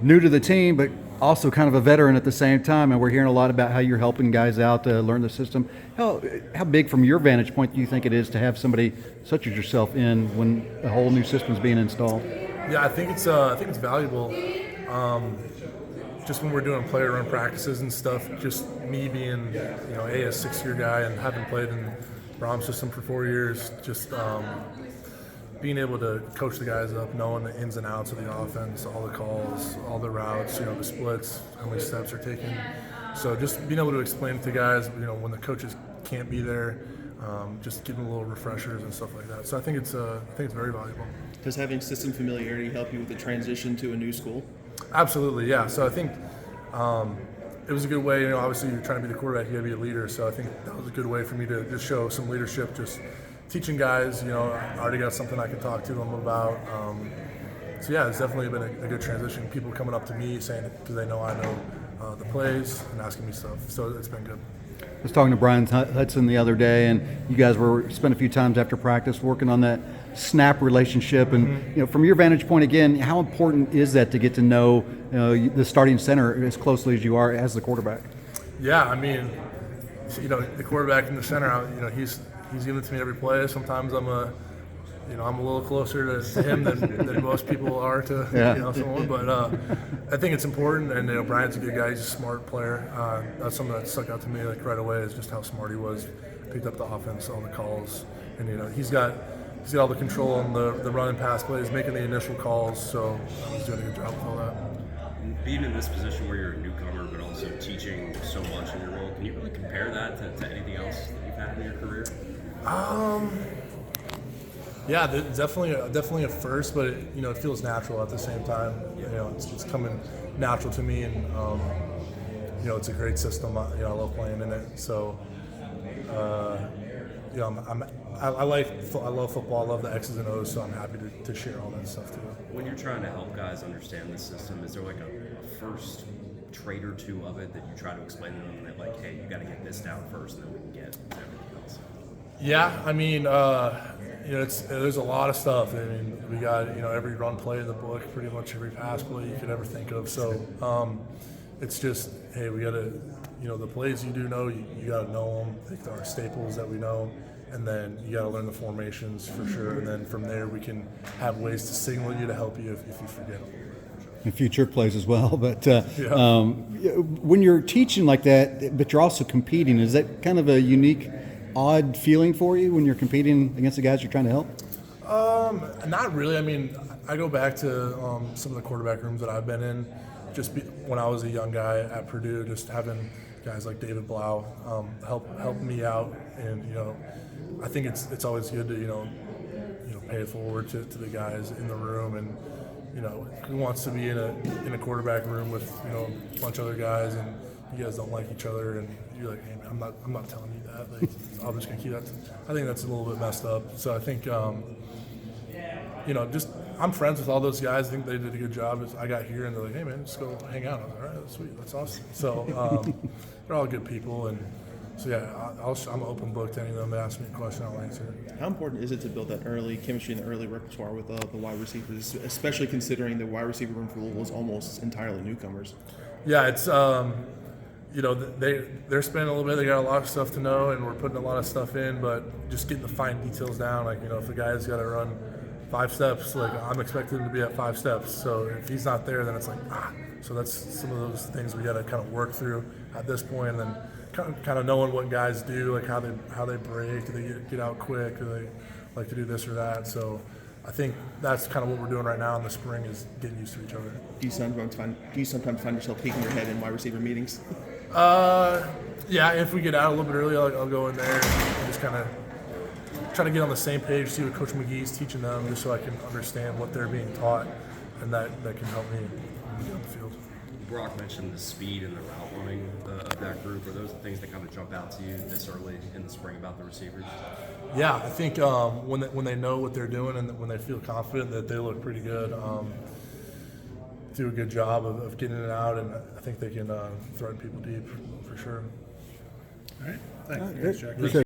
new to the team, but also kind of a veteran at the same time, and we're hearing a lot about how you're helping guys out to learn the system. How big, from your vantage point, do you think it is to have somebody such as yourself in when a whole new system's being installed? Yeah, I think it's valuable. Just when we're doing player run practices and stuff, just me being, a 6-year guy and having played in the Brom system for 4 years, just being able to coach the guys up, knowing the ins and outs of the offense, all the calls, all the routes, the splits, how many steps are taken. So just being able to explain it to guys, when the coaches can't be there, just giving them little refreshers and stuff like that. So I think it's very valuable. Does having system familiarity help you with the transition to a new school? Absolutely, yeah. So I think it was a good way. Obviously you're trying to be the quarterback, you got to be a leader. So I think that was a good way for me to just show some leadership, just teaching guys. I already got something I can talk to them about. So yeah, it's definitely been a good transition. People coming up to me saying because they know I know the plays and asking me stuff. So it's been good. I was talking to Brian Hudson the other day, and you guys spent a few times after practice working on that snap relationship. And from your vantage point, again, how important is that to get to know the starting center as closely as you are as the quarterback? Yeah, I mean, the quarterback in the center, he's giving it to me every play. Sometimes I'm a little closer to him than most people are to someone. But I think it's important, and Brian's a good guy. He's a smart player. That's something that stuck out to me right away is just how smart he was. Picked up the offense on the calls, and he's got all the control on the run and pass plays, making the initial calls. So he's doing a good job with all that. Being in this position where you're a newcomer, but also teaching so much in your role, can you really compare that to anything else that you've had in your career? Yeah, definitely a first, but it feels natural at the same time. It's coming natural to me, and it's a great system. I love playing in it. So, I love football. I love the X's and O's. So I'm happy to share all that stuff too. When you're trying to help guys understand the system, is there like a first trait or two of it that you try to explain to them that like, hey, you got to get this down first, and then we can get to everything else? Yeah, I mean, there's a lot of stuff. I mean, we got every run play in the book, pretty much every pass play you could ever think of. So it's just, hey, we got to, the plays you do know, you got to know them. I think there are staples that we know, and then you got to learn the formations for sure. And then from there, we can have ways to signal you to help you if you forget them. A few trick plays as well, but when you're teaching like that, but you're also competing, is that kind of a unique, odd feeling for you when you're competing against the guys you're trying to help? Not really. I mean, I go back to some of the quarterback rooms that I've been in, when I was a young guy at Purdue, just having guys like David Blau help me out, and I think it's always good to pay it forward to the guys in the room, and who wants to be in a quarterback room with a bunch of other guys and you guys don't like each other, and you're like, hey man, I'm not telling you that. Like, I'm just gonna keep that. I think that's a little bit messed up. So I think just I'm friends with all those guys. I think they did a good job. I got here and they're like, hey man, just go hang out. I was like, all right, that's sweet, that's awesome. So they're all good people, and so yeah, I'm an open book to any of them that ask me a question, I'll answer. How important is it to build that early chemistry and the early repertoire with the wide receivers, especially considering the wide receiver room for Louisville was almost entirely newcomers? Yeah, it's they're spending a little bit. They got a lot of stuff to know, and we're putting a lot of stuff in. But just getting the fine details down, like if the guy's got to run 5 steps, like I'm expecting him to be at 5 steps. So if he's not there, then it's like So that's some of those things we got to kind of work through at this point, and then kind of knowing what guys do, like how they break, do they get out quick, do they like to do this or that. So I think that's kind of what we're doing right now in the spring is getting used to each other. Do you sometimes find yourself peeking your head in wide receiver meetings? Yeah, if we get out a little bit early, I'll go in there and just kind of try to get on the same page, see what Coach McGee's teaching them, just so I can understand what they're being taught, and that can help me get on the field. Brock mentioned the speed and the route running of that group. Are those the things that kind of jump out to you this early in the spring about the receivers? Yeah, I think when they know what they're doing and when they feel confident, that they look pretty good. Do a good job of getting it out, and I think they can threaten people deep for sure. All right, thanks. All right, Thanks, good. Jack. Appreciate it.